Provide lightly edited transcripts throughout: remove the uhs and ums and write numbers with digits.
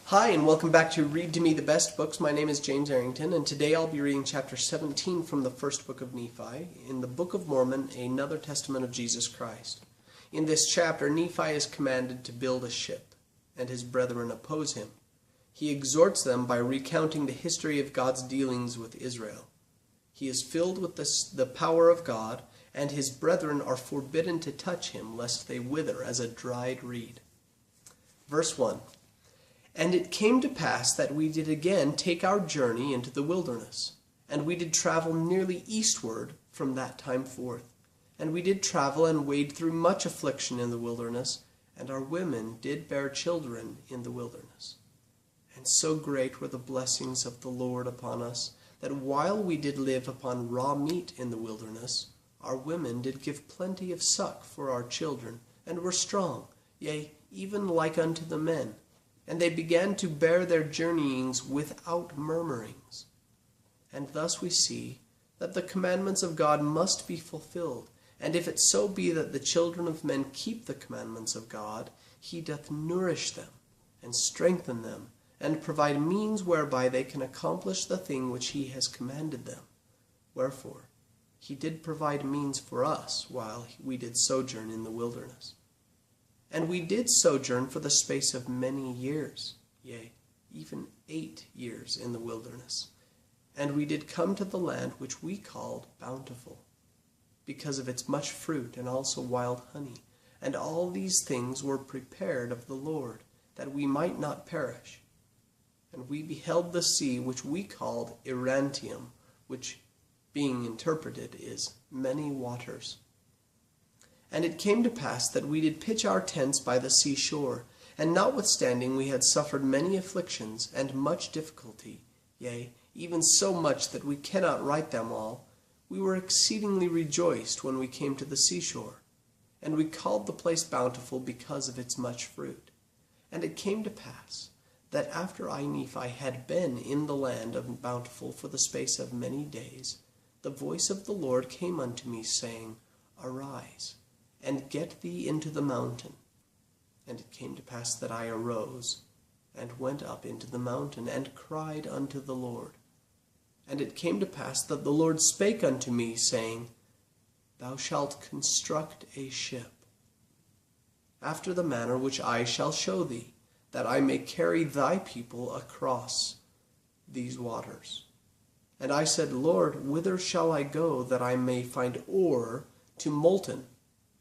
Hi, and welcome back to Read to Me the Best Books. My name is James Arrington, and today I'll be reading chapter 17 from the first book of Nephi, in the Book of Mormon, another testament of Jesus Christ. In this chapter, Nephi is commanded to build a ship, and his brethren oppose him. He exhorts them by recounting the history of God's dealings with Israel. He is filled with the power of God, and his brethren are forbidden to touch him, lest they wither as a dried reed. Verse 1. And it came to pass that we did again take our journey into the wilderness, and we did travel nearly eastward from that time forth. And we did travel and wade through much affliction in the wilderness, and our women did bear children in the wilderness. And so great were the blessings of the Lord upon us, that while we did live upon raw meat in the wilderness, our women did give plenty of suck for our children, and were strong, yea, even like unto the men. And they began to bear their journeyings without murmurings. And thus we see that the commandments of God must be fulfilled. And if it so be that the children of men keep the commandments of God, he doth nourish them, and strengthen them, and provide means whereby they can accomplish the thing which he has commanded them. Wherefore, he did provide means for us while we did sojourn in the wilderness. And we did sojourn for the space of many years, yea, even 8 years in the wilderness. And we did come to the land which we called Bountiful, because of its much fruit and also wild honey. And all these things were prepared of the Lord, that we might not perish. And we beheld the sea which we called Erantium, which, being interpreted, is many waters. And it came to pass that we did pitch our tents by the seashore, and notwithstanding we had suffered many afflictions and much difficulty, yea, even so much that we cannot write them all, we were exceedingly rejoiced when we came to the seashore. And we called the place Bountiful because of its much fruit. And it came to pass that after I, Nephi, had been in the land of Bountiful for the space of many days, the voice of the Lord came unto me, saying, Arise, and get thee into the mountain. And it came to pass that I arose, and went up into the mountain, and cried unto the Lord. And it came to pass that the Lord spake unto me, saying, Thou shalt construct a ship, after the manner which I shall show thee, that I may carry thy people across these waters. And I said, Lord, whither shall I go, that I may find ore to molten,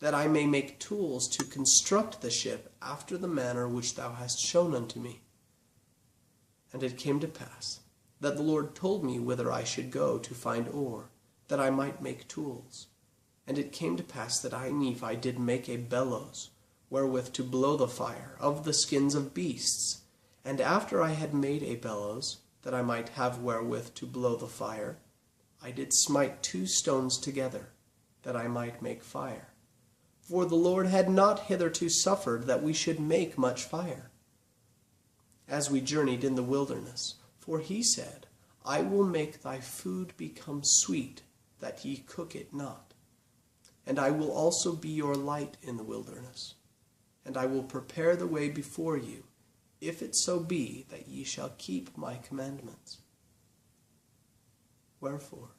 that I may make tools to construct the ship after the manner which thou hast shown unto me? And it came to pass that the Lord told me whither I should go to find ore, that I might make tools. And it came to pass that I, Nephi, did make a bellows, wherewith to blow the fire, of the skins of beasts. And after I had made a bellows, that I might have wherewith to blow the fire, I did smite 2 stones together, that I might make fire. For the Lord had not hitherto suffered that we should make much fire, as we journeyed in the wilderness. For he said, I will make thy food become sweet, that ye cook it not. And I will also be your light in the wilderness. And I will prepare the way before you, if it so be that ye shall keep my commandments. Wherefore,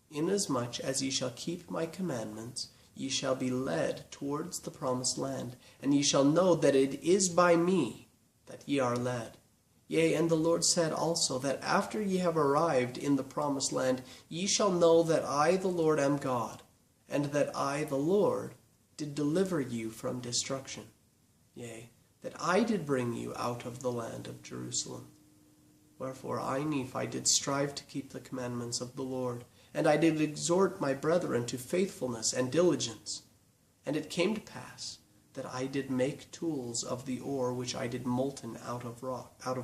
inasmuch as ye shall keep my commandments, ye shall be led towards the promised land, and ye shall know that it is by me that ye are led. Yea, and the Lord said also that after ye have arrived in the promised land, ye shall know that I, the Lord, am God, and that I, the Lord, did deliver you from destruction. Yea, that I did bring you out of the land of Jerusalem. Wherefore I, Nephi, did strive to keep the commandments of the Lord, and I did exhort my brethren to faithfulness and diligence. And it came to pass that I did make tools of the ore which I did molten out of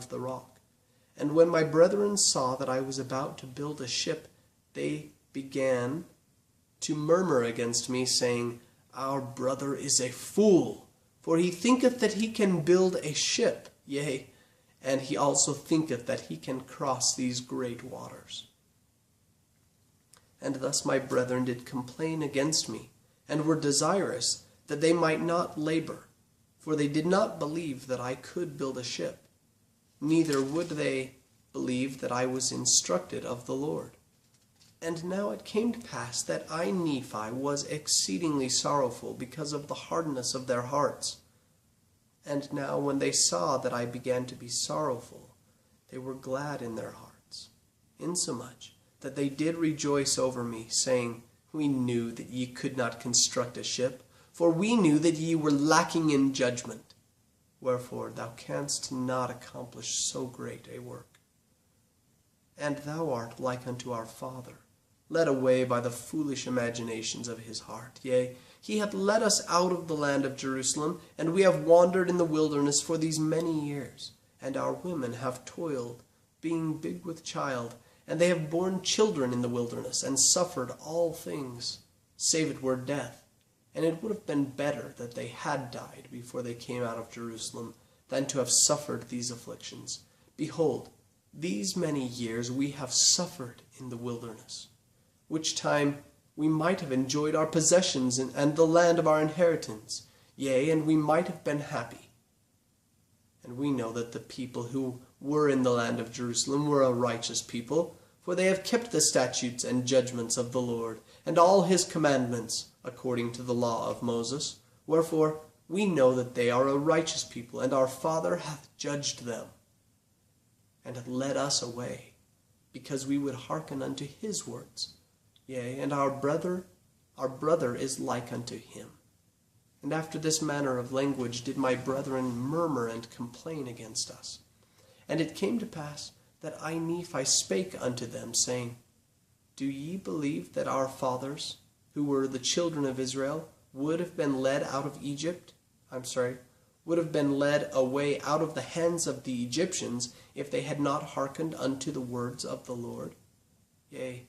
the rock. And when my brethren saw that I was about to build a ship, they began to murmur against me, saying, Our brother is a fool, for he thinketh that he can build a ship, yea, and he also thinketh that he can cross these great waters. And thus my brethren did complain against me, and were desirous that they might not labor, for they did not believe that I could build a ship. neither would they believe that I was instructed of the Lord. And now it came to pass that I, Nephi, was exceedingly sorrowful because of the hardness of their hearts. And now when they saw that I began to be sorrowful, they were glad in their hearts, insomuch that they did rejoice over me, saying, We knew that ye could not construct a ship, for we knew that ye were lacking in judgment. Wherefore thou canst not accomplish so great a work. And thou art like unto our father, led away by the foolish imaginations of his heart. Yea, he hath led us out of the land of Jerusalem, and we have wandered in the wilderness for these many years. And our women have toiled, being big with child, and they have borne children in the wilderness, and suffered all things, save it were death. And it would have been better that they had died before they came out of Jerusalem, than to have suffered these afflictions. Behold, these many years we have suffered in the wilderness, which time we might have enjoyed our possessions and the land of our inheritance, yea, and we might have been happy. And we know that the people who were in the land of Jerusalem were a righteous people, for they have kept the statutes and judgments of the Lord, and all his commandments, according to the law of Moses. Wherefore we know that they are a righteous people, and our Father hath judged them, and hath led us away, because we would hearken unto his words. Yea, and our brother is like unto him. And after this manner of language did my brethren murmur and complain against us. And it came to pass that I, Nephi, spake unto them, saying, Do ye believe that our fathers, who were the children of Israel, would have been led away out of the hands of the Egyptians, if they had not hearkened unto the words of the Lord? Yea,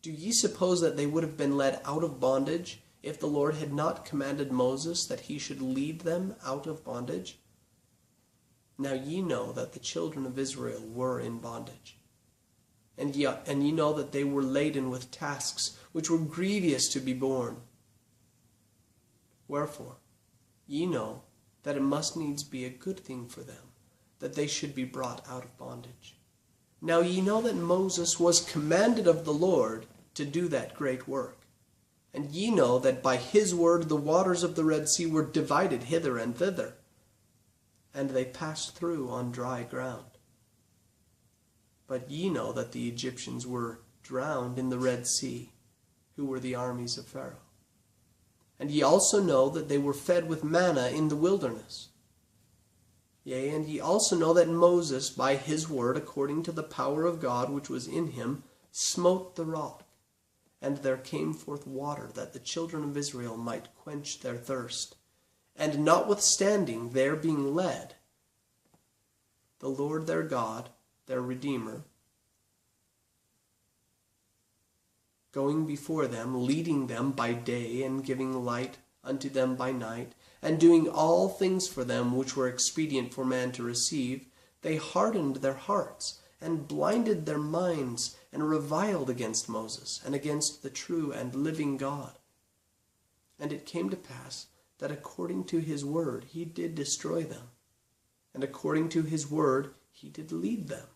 do ye suppose that they would have been led out of bondage, if the Lord had not commanded Moses that he should lead them out of bondage? Now ye know that the children of Israel were in bondage. And ye know that they were laden with tasks, which were grievous to be borne. Wherefore, ye know that it must needs be a good thing for them, that they should be brought out of bondage. Now ye know that Moses was commanded of the Lord to do that great work. And ye know that by his word the waters of the Red Sea were divided hither and thither, and they passed through on dry ground. But ye know that the Egyptians were drowned in the Red Sea, who were the armies of Pharaoh. And ye also know that they were fed with manna in the wilderness. Yea, and ye also know that Moses, by his word, according to the power of God which was in him, smote the rock, and there came forth water, that the children of Israel might quench their thirst. And notwithstanding their being led, the Lord their God, their Redeemer, going before them, leading them by day, and giving light unto them by night, and doing all things for them which were expedient for man to receive, they hardened their hearts, and blinded their minds, and reviled against Moses, and against the true and living God. And it came to pass that according to his word he did destroy them, and according to his word he did lead them,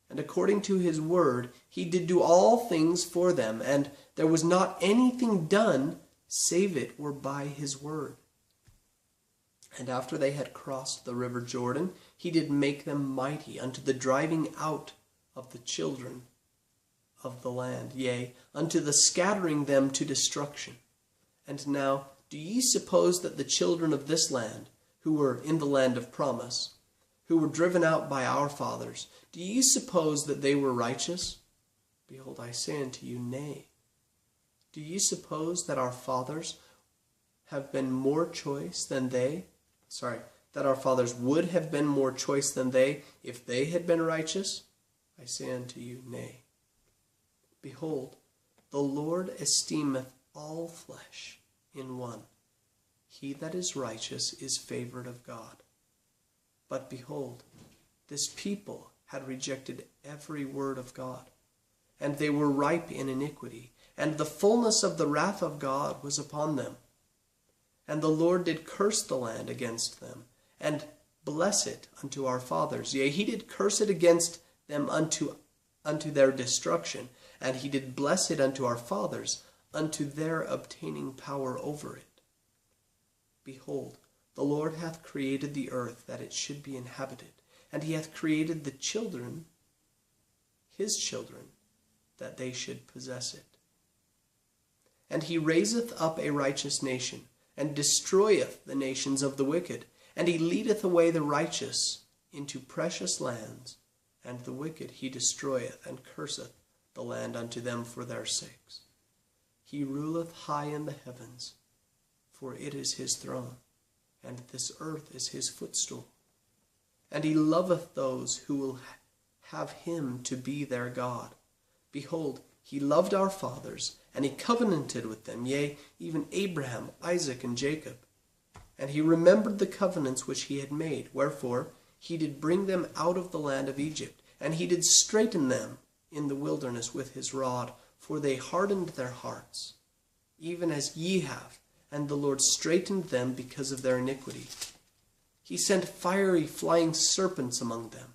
and according to his word he did do all things for them, and there was not anything done save it were by his word. And after they had crossed the river Jordan, he did make them mighty unto the driving out of the children of the land, yea, unto the scattering them to destruction. And now, do ye suppose that the children of this land, who were in the land of promise, who were driven out by our fathers, do ye suppose that they were righteous? Behold, I say unto you, nay. Do ye suppose that our fathers have been more choice than they? That our fathers would have been more choice than they, if they had been righteous? I say unto you, nay. Behold, the Lord esteemeth all flesh in one. He that is righteous is favored of God. But behold, this people had rejected every word of God, and they were ripe in iniquity, and the fullness of the wrath of God was upon them. And the Lord did curse the land against them, and bless it unto our fathers. Yea, he did curse it against them unto their destruction, and he did bless it unto our fathers, unto their obtaining power over it. Behold, the Lord hath created the earth that it should be inhabited, and he hath created the children, his children, that they should possess it. And he raiseth up a righteous nation, and destroyeth the nations of the wicked, and he leadeth away the righteous into precious lands, and the wicked he destroyeth, and curseth the land unto them for their sakes. He ruleth high in the heavens, for it is his throne, and this earth is his footstool. And he loveth those who will have him to be their God. Behold, he loved our fathers, and he covenanted with them, yea, even Abraham, Isaac, and Jacob. And he remembered the covenants which he had made. Wherefore he did bring them out of the land of Egypt, and he did straiten them in the wilderness with his rod, for they hardened their hearts, even as ye have, and the Lord straitened them because of their iniquity. He sent fiery flying serpents among them,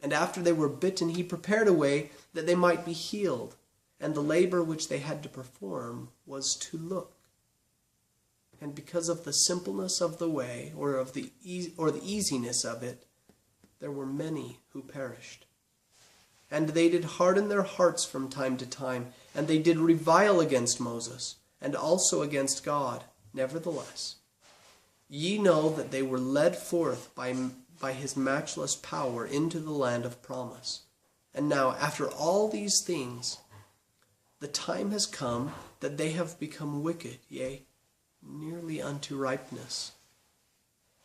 and after they were bitten, he prepared a way that they might be healed, and the labor which they had to perform was to look. And because of the simpleness of the way, or the easiness of it, there were many who perished. And they did harden their hearts from time to time, and they did revile against Moses, and also against God. Nevertheless, ye know that they were led forth by his matchless power into the land of promise. And now, after all these things, the time has come that they have become wicked, yea, nearly unto ripeness.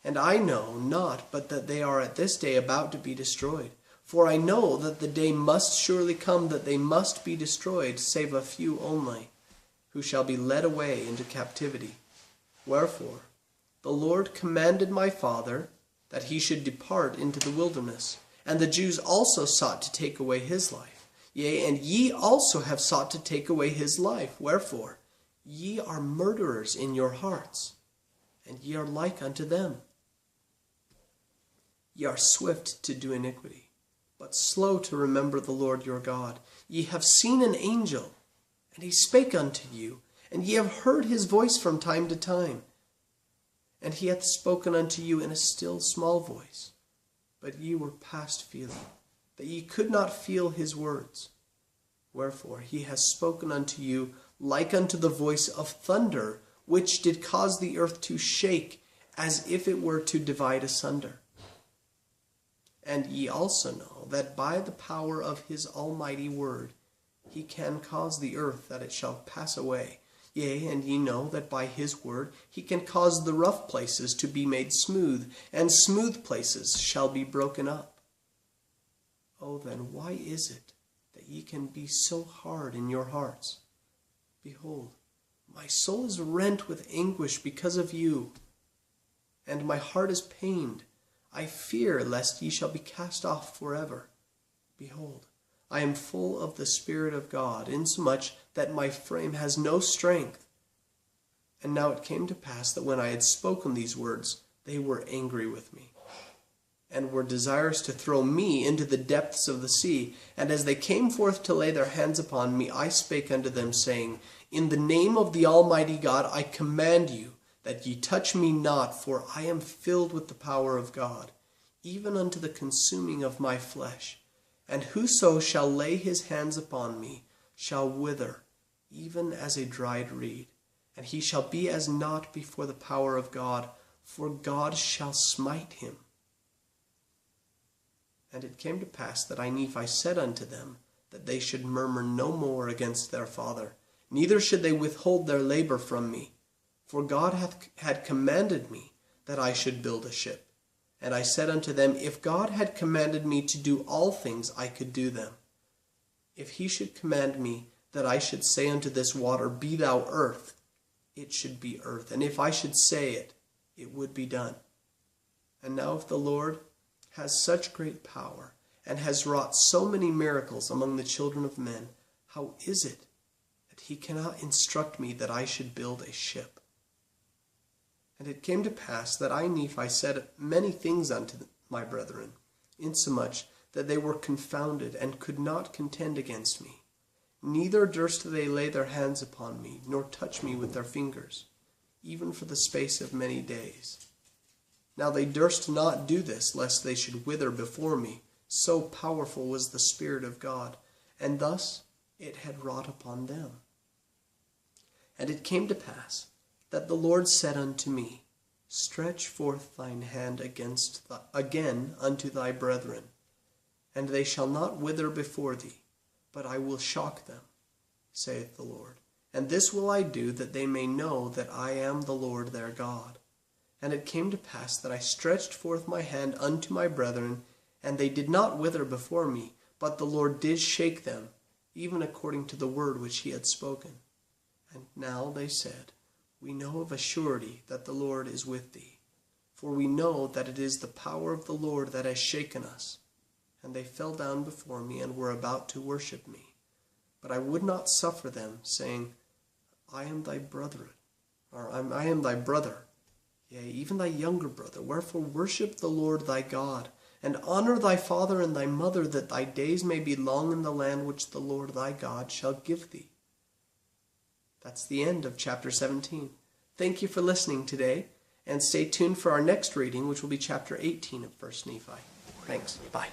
And I know not but that they are at this day about to be destroyed. For I know that the day must surely come that they must be destroyed, save a few only, who shall be led away into captivity. Wherefore the Lord commanded my father that he should depart into the wilderness. And the Jews also sought to take away his life. Yea, and ye also have sought to take away his life. Wherefore ye are murderers in your hearts, and ye are like unto them. Ye are swift to do iniquity, but slow to remember the Lord your God. Ye have seen an angel, and he spake unto you, and ye have heard his voice from time to time. And he hath spoken unto you in a still small voice. But ye were past feeling, that ye could not feel his words. Wherefore he has spoken unto you like unto the voice of thunder, which did cause the earth to shake, as if it were to divide asunder. And ye also know that by the power of his almighty word he can cause the earth that it shall pass away. Yea, and ye know that by his word he can cause the rough places to be made smooth, and smooth places shall be broken up. Oh, then why is it that ye can be so hard in your hearts? Behold, my soul is rent with anguish because of you, and my heart is pained. I fear lest ye shall be cast off forever. Behold, I am full of the Spirit of God, insomuch that my frame has no strength. And now it came to pass that when I had spoken these words, they were angry with me, and were desirous to throw me into the depths of the sea. And as they came forth to lay their hands upon me, I spake unto them, saying, In the name of the Almighty God I command you, that ye touch me not, for I am filled with the power of God, even unto the consuming of my flesh. And whoso shall lay his hands upon me shall wither, even as a dried reed. And he shall be as naught before the power of God, for God shall smite him. And it came to pass that I, Nephi, said unto them, that they should murmur no more against their father, neither should they withhold their labor from me. For God had commanded me that I should build a ship. And I said unto them, If God had commanded me to do all things, I could do them. If he should command me that I should say unto this water, Be thou earth, it should be earth. And if I should say it, it would be done. And now if the Lord has such great power, and has wrought so many miracles among the children of men, how is it that he cannot instruct me that I should build a ship? And it came to pass that I, Nephi, said many things unto my brethren, insomuch that they were confounded, and could not contend against me. Neither durst they lay their hands upon me, nor touch me with their fingers, even for the space of many days. Now they durst not do this, lest they should wither before me. So powerful was the Spirit of God, and thus it had wrought upon them. And it came to pass that the Lord said unto me, Stretch forth thine hand again unto thy brethren, and they shall not wither before thee, but I will shock them, saith the Lord. And this will I do, that they may know that I am the Lord their God. And it came to pass that I stretched forth my hand unto my brethren, and they did not wither before me, but the Lord did shake them, even according to the word which he had spoken. And now they said, We know of a surety that the Lord is with thee, for we know that it is the power of the Lord that has shaken us. And they fell down before me, and were about to worship me. But I would not suffer them, saying, I am thy brethren, or I am thy brother, yea, even thy younger brother. Wherefore worship the Lord thy God, and honor thy father and thy mother, that thy days may be long in the land which the Lord thy God shall give thee. That's the end of chapter 17. Thank you for listening today, and stay tuned for our next reading, which will be chapter 18 of 1 Nephi. Thanks. Bye.